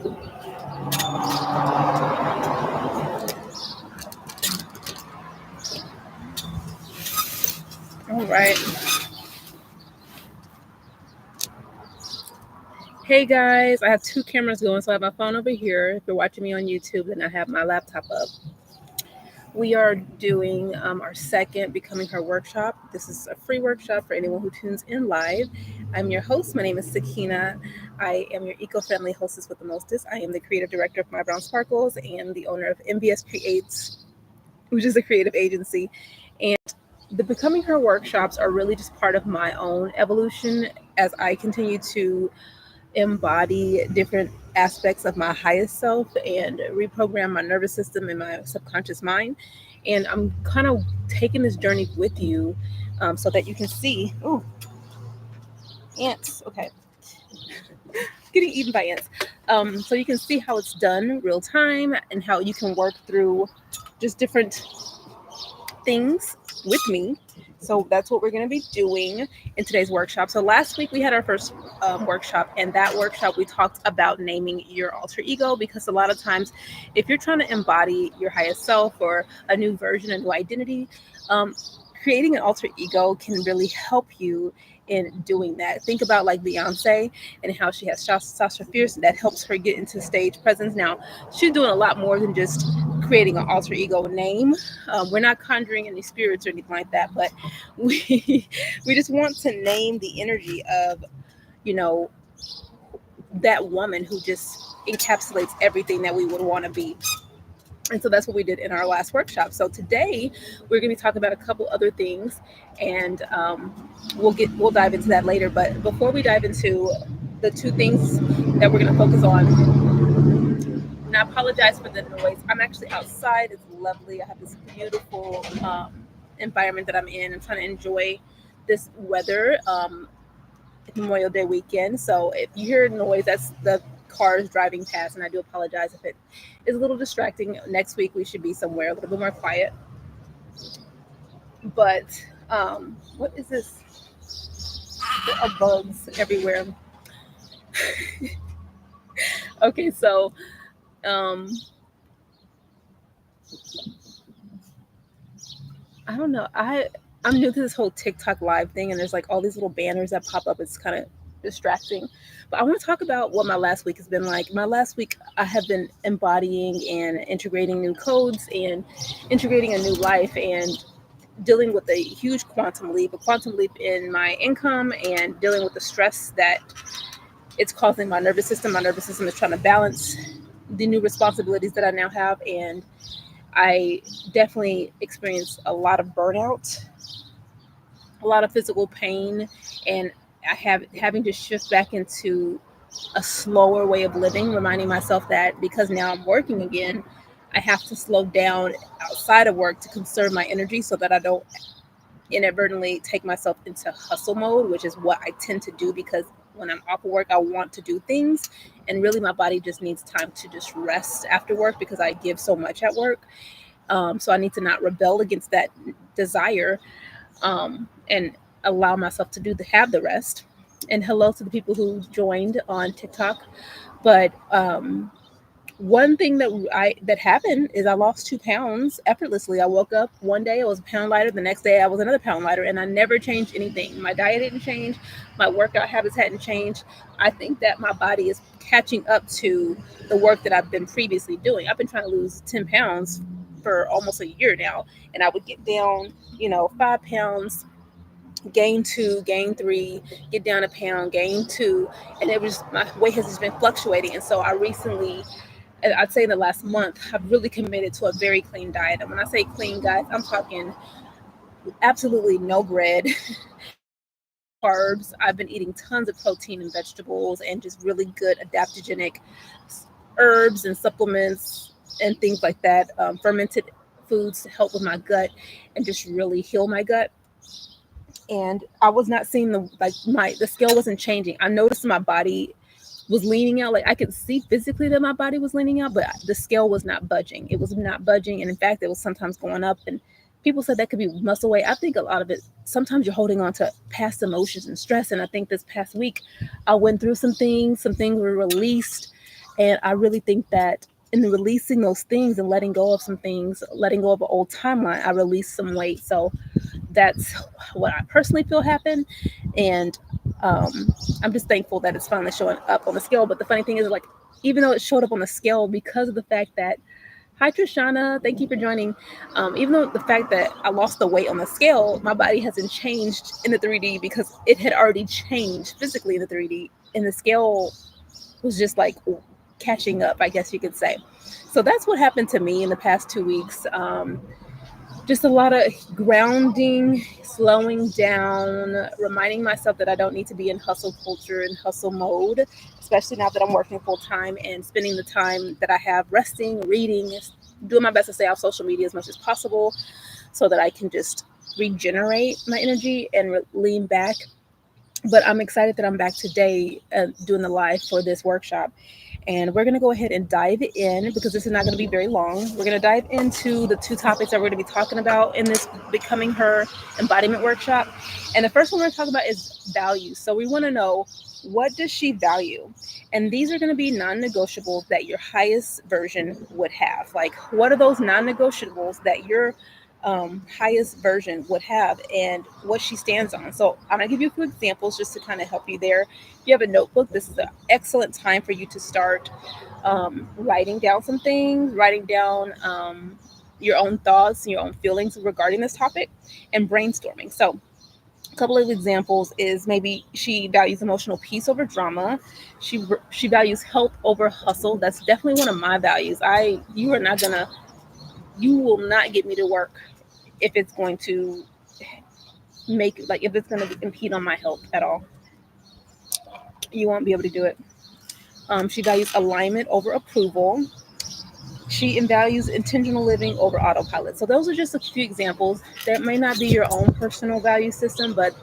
All right. Hey guys, I have two cameras going. So I have my phone over here. If you're watching me on YouTube, then I have my laptop up. We are doing our second Becoming Her workshop. This is a free workshop for anyone who tunes in live. I'm your host. My name is Sakina. I am your eco-friendly hostess with the mostest. I am the creative director of My Brown Sparkles and the owner of MBS Creates, which is a creative agency. And the Becoming Her workshops are really just part of my own evolution as I continue to embody different aspects of my highest self and reprogram my nervous system and my subconscious mind. And I'm kind of taking this journey with you so that you can see. Oh, ants. Okay. Getting eaten by ants. So you can see how it's done real time and how you can work through just different things with me. So that's what we're going to be doing in today's workshop. So last week we had our first workshop, and that workshop we talked about naming your alter ego, because a lot of times if you're trying to embody your highest self or a new version, a new identity, creating an alter ego can really help you in doing that. Think about like Beyonce and how she has Sasha Fierce that helps her get into stage presence. Now she's doing a lot more than just creating an alter ego name. We're not conjuring any spirits or anything like that, but we we just want to name the energy of, you know, that woman who just encapsulates everything that we would want to be. And so that's what we did in our last workshop. So today we're going to be talking about a couple other things, and we'll dive into that later. But before we dive into the two things that we're going to focus on, and I apologize for the noise. I'm actually outside. It's lovely. I have this beautiful environment that I'm in. I'm trying to enjoy this weather. Memorial Day weekend. So if you hear noise, that's the cars driving past, and I do apologize if it is a little distracting. Next week we should be somewhere a little bit more quiet. But what is this? There are bugs everywhere. Okay, so um, I don't know. I'm new to this whole TikTok live thing, and there's like all these little banners that pop up. It's kind of distracting. But I want to talk about what my last week has been like. My last week, I have been embodying and integrating new codes and integrating a new life and dealing with a huge a quantum leap in my income, and dealing with the stress that it's causing my nervous system. My nervous system is trying to balance the new responsibilities that I now have, and I definitely experienced a lot of burnout, a lot of physical pain, and I have having to shift back into a slower way of living, reminding myself that because now I'm working again, I have to slow down outside of work to conserve my energy so that I don't inadvertently take myself into hustle mode, which is what I tend to do because when I'm off of work, I want to do things. And really, my body just needs time to just rest after work because I give so much at work. So I need to not rebel against that desire, and allow myself to have the rest. And hello to the people who joined on TikTok. But one thing that happened is I lost 2 pounds effortlessly. I woke up one day, I was a pound lighter. The next day, I was another pound lighter, and I never changed anything. My diet didn't change. My workout habits hadn't changed. I think that my body is catching up to the work that I've been previously doing. I've been trying to lose 10 pounds for almost a year now, and I would get down, 5 pounds, gain 2, gain 3, get down a pound, gain 2, and it was my weight has just been fluctuating. And so I recently, I'd say in the last month, I've really committed to a very clean diet. And when I say clean, guys, I'm talking absolutely no bread, carbs. I've been eating tons of protein and vegetables and just really good adaptogenic herbs and supplements and things like that. Fermented foods to help with my gut and just really heal my gut. And I was not seeing the scale wasn't changing. I noticed my body was leaning out. Like I could see physically that my body was leaning out, but the scale was not budging. It was not budging. And in fact, it was sometimes going up. And people said that could be muscle weight. I think a lot of it, sometimes you're holding on to past emotions and stress. And I think this past week, I went through some things were released. And I really think that in releasing those things and letting go of some things, letting go of an old timeline, I released some weight. So that's what I personally feel happened. And I'm just thankful that it's finally showing up on the scale. But the funny thing is, like, even though it showed up on the scale, because of the fact that, hi Trishana, thank you for joining. Even though the fact that I lost the weight on the scale, my body hasn't changed in the 3D because it had already changed physically in the 3D, and the scale was just like catching up, I guess you could say. So that's what happened to me in the past 2 weeks. Just a lot of grounding, slowing down, reminding myself that I don't need to be in hustle culture and hustle mode, especially now that I'm working full time, and spending the time that I have resting, reading, doing my best to stay off social media as much as possible so that I can just regenerate my energy and lean back. But I'm excited that I'm back today doing the live for this workshop. And we're going to go ahead and dive in, because this is not going to be very long. We're going to dive into the two topics that we're going to be talking about in this Becoming Her embodiment workshop. And the first one we're going to talk about is values. So we want to know, what does she value? And these are going to be non-negotiables that your highest version would have. Like, what are those non-negotiables that your highest version would have, and what she stands on? So I'm going to give you a few examples just to kind of help you there. If you have a notebook, this is an excellent time for you to start writing down some things, writing down your own thoughts and your own feelings regarding this topic, and brainstorming. So a couple of examples is, maybe she values emotional peace over drama. She values health over hustle. That's definitely one of my values. You will not get me to work if it's going to if it's going to impede on my health at all. You won't be able to do it. She values alignment over approval. She values intentional living over autopilot. So those are just a few examples. That may not be your own personal value system, but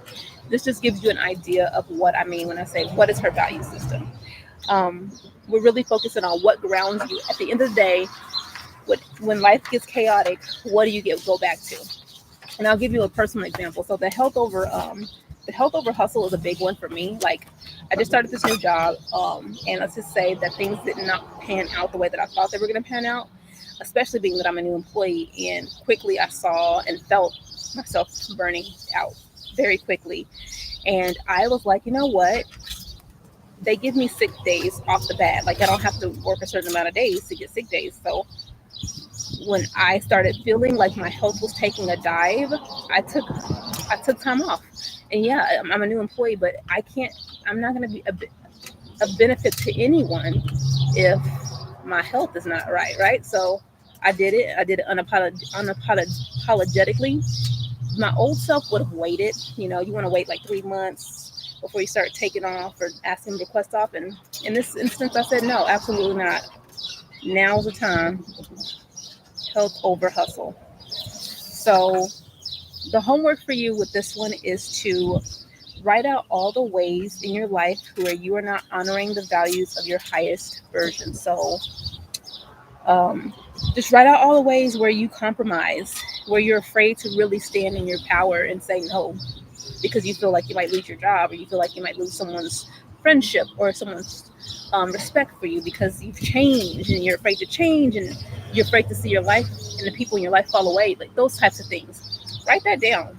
this just gives you an idea of what I mean when I say, what is her value system. We're really focusing on what grounds you. At the end of the day, when life gets chaotic, what do you go back to? And I'll give you a personal example. So the health over hustle is a big one for me. Like, I just started this new job, and let's just say that things did not pan out the way that I thought they were going to pan out, especially being that I'm a new employee. And quickly I saw and felt myself burning out very quickly. And I was like, you know what? They give me sick days off the bat. Like, I don't have to work a certain amount of days to get sick days. So when I started feeling like my health was taking a dive, I took time off. And yeah, I'm a new employee, but I'm not going to be a benefit to anyone if my health is not right, right? So I did it. I did it unapologetically. My old self would have waited. You know, you want to wait like 3 months before you start taking off or asking requests off. And in this instance, I said, no, absolutely not. Now's the time. Health over hustle. So the homework for you with this one is to write out all the ways in your life where you are not honoring the values of your highest version. So um, just write out all the ways where you compromise, where you're afraid to really stand in your power and say no, because you feel like you might lose your job, or you feel like you might lose someone's friendship or someone's respect for you because you've changed and you're afraid to change, and you're afraid to see your life and the people in your life fall away. Like, those types of things. Write that down.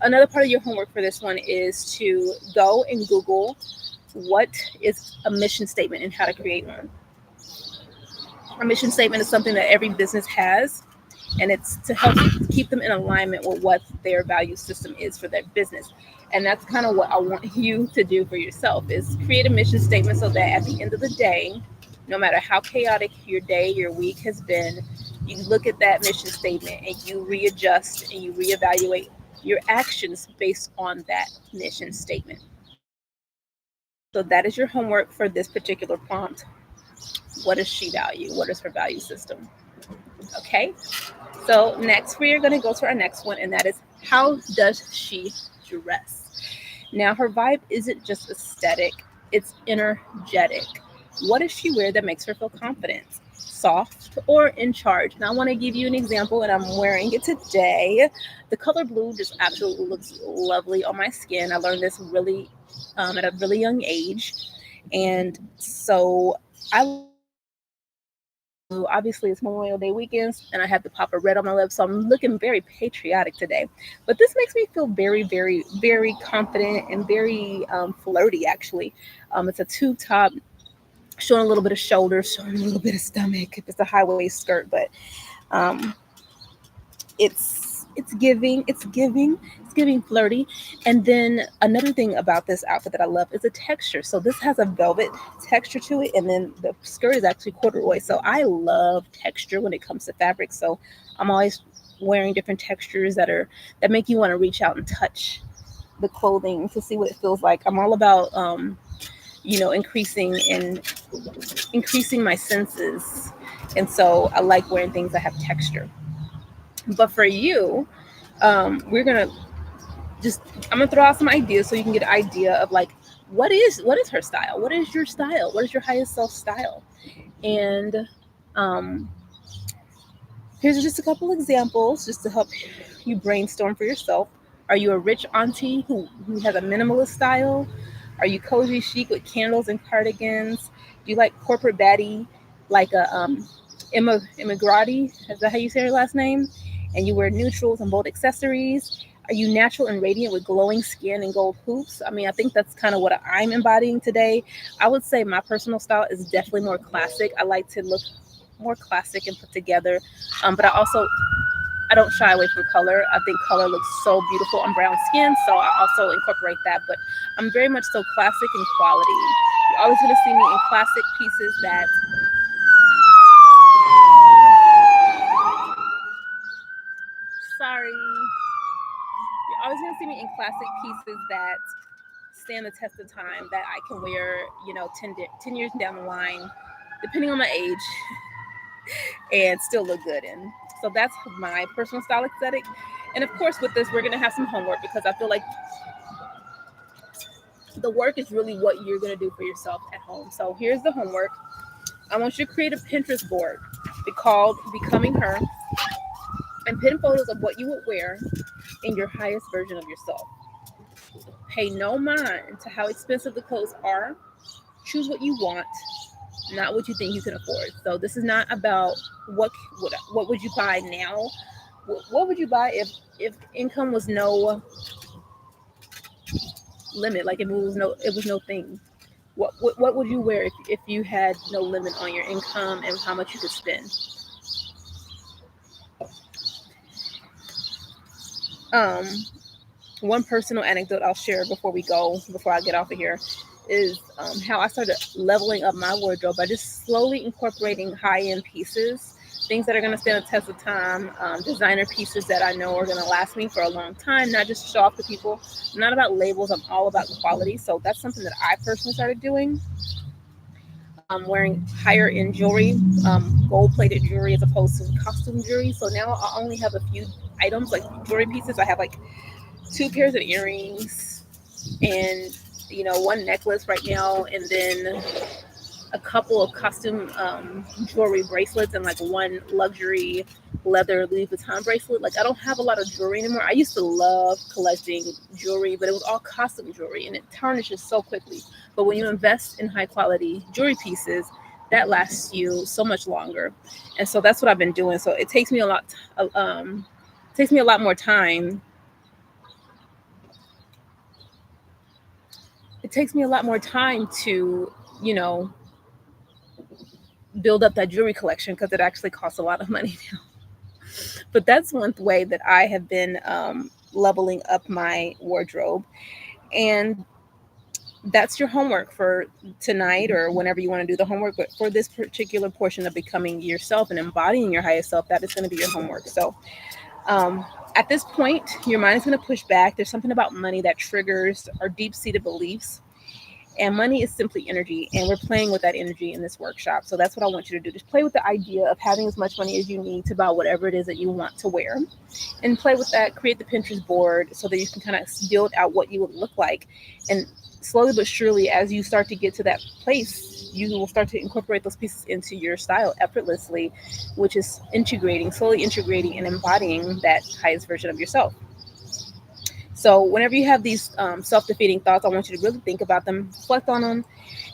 Another part of your homework for this one is to go and Google what is a mission statement and how to create one. A mission statement is something that every business has, and it's to help keep them in alignment with what their value system is for their business. And that's kind of what I want you to do for yourself, is create a mission statement, so that at the end of the day, no matter how chaotic your day, your week has been, you look at that mission statement and you readjust and you reevaluate your actions based on that mission statement. So that is your homework for this particular prompt. What does she value? What is her value system? Okay. So next, we are going to go to our next one, and that is, how does she dress? Now, her vibe isn't just aesthetic, it's energetic. What does she wear that makes her feel confident, soft, or in charge? And I want to give you an example, and I'm wearing it today. The color blue just absolutely looks lovely on my skin. I learned this at a really young age. And so I love to, obviously it's Memorial Day weekends and I have the pop of red on my lips. So I'm looking very patriotic today. But this makes me feel very confident and very flirty actually. It's a tube top showing a little bit of shoulders, showing a little bit of stomach if it's a high waist skirt, but um, it's giving flirty. And then another thing about this outfit that I love is the texture. So this has a velvet texture to it, and then the skirt is actually corduroy. So I love texture when it comes to fabric. So I'm always wearing different textures that make you want to reach out and touch the clothing to see what it feels like. I'm all about increasing my senses, and so I like wearing things that have texture. But for you, we're gonna just I'm gonna throw out some ideas so you can get an idea of like what is her style, what is your style, what is your highest self style, and um, here's just a couple examples just to help you brainstorm for yourself. Are you a rich auntie who has a minimalist style? Are you cozy chic with candles and cardigans? Do you like corporate baddie like a immigrati? Is that how you say her last name? And you wear neutrals and bold accessories? Are you natural and radiant with glowing skin and gold hoops? I mean, I think that's kind of what I'm embodying today. I would say my personal style is definitely more classic. I like to look more classic and put together. But I don't shy away from color. I think color looks so beautiful on brown skin, so I also incorporate that. But I'm very much so classic in quality. You're always going to see me in classic pieces that. Sorry. You're always going to see me in classic pieces that stand the test of time, that I can wear, 10 years down the line, depending on my age, and still look good in. So that's my personal style aesthetic. And of course, with this, we're going to have some homework because I feel like the work is really what you're going to do for yourself at home. So here's the homework. I want you to create a Pinterest board called Becoming Her and pin photos of what you would wear in your highest version of yourself. Pay no mind to how expensive the clothes are. Choose what you want, not what you think you can afford. So this is not about what would you buy now. What would you buy if income was no limit, like if it was no thing? What would you wear if you had no limit on your income and how much you could spend? Um, One personal anecdote I'll share before I get off of here, is how I started leveling up my wardrobe by just slowly incorporating high end pieces, things that are going to stand the test of time, designer pieces that I know are going to last me for a long time, not just show off to people. I'm not about labels, I'm all about quality. So that's something that I personally started doing. Wearing higher end jewelry, gold plated jewelry as opposed to costume jewelry. So now I only have a few items like jewelry pieces. I have like two pairs of earrings and one necklace right now, and then a couple of costume jewelry bracelets and like one luxury leather Louis Vuitton bracelet. Like I don't have a lot of jewelry anymore. I used to love collecting jewelry, but it was all costume jewelry and it tarnishes so quickly. But when you invest in high quality jewelry pieces, that lasts you so much longer. And so that's what I've been doing. So takes me a lot more time. It takes me a lot more time to, you know, build up that jewelry collection because it actually costs a lot of money now. But that's one way that I have been leveling up my wardrobe. And that's your homework for tonight or whenever you want to do the homework. But for this particular portion of becoming yourself and embodying your highest self, that is going to be your homework. So um, at this point, your mind is going to push back. There's something about money that triggers our deep seated beliefs. And money is simply energy, and we're playing with that energy in this workshop. So that's what I want you to do. Just play with the idea of having as much money as you need to buy whatever it is that you want to wear. And play with that, create the Pinterest board so that you can kind of build out what you would look like. And slowly but surely, as you start to get to that place, you will start to incorporate those pieces into your style effortlessly, which is slowly integrating and embodying that highest version of yourself. So whenever you have these self-defeating thoughts, I want you to really think about them, reflect on them,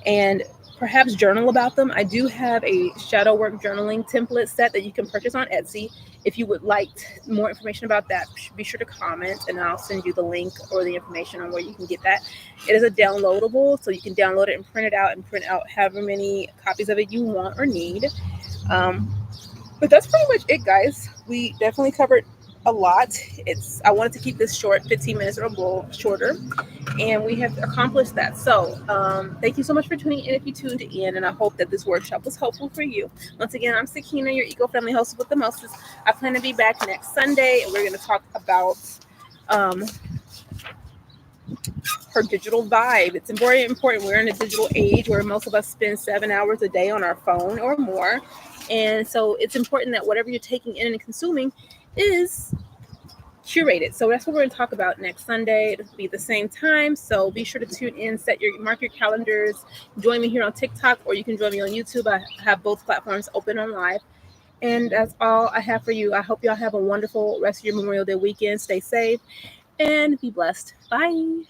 and perhaps journal about them. I do have a shadow work journaling template set that you can purchase on Etsy. If you would like more information about that, be sure to comment and I'll send you the link or the information on where you can get that. It is a downloadable, so you can download it and print it out and print out however many copies of it you want or need. Um, but that's pretty much it, guys. We definitely covered a lot. I wanted to keep this short, 15 minutes or a little shorter, and we have accomplished that. So, thank you so much for tuning in if you tuned in, and I hope that this workshop was helpful for you. Once again, I'm Sakina, your eco-friendly host with the mostest. I plan to be back next Sunday, and we're going to talk about um, her digital vibe. It's very important. We're in a digital age where most of us spend 7 hours a day on our phone or more. And so it's important that whatever you're taking in and consuming is curated. So that's what we're going to talk about next Sunday. It'll be the same time. So be sure to tune in, mark your calendars, join me here on TikTok, or you can join me on YouTube. I have both platforms open on live. And that's all I have for you. I hope y'all have a wonderful rest of your Memorial Day weekend. Stay safe and be blessed. Bye.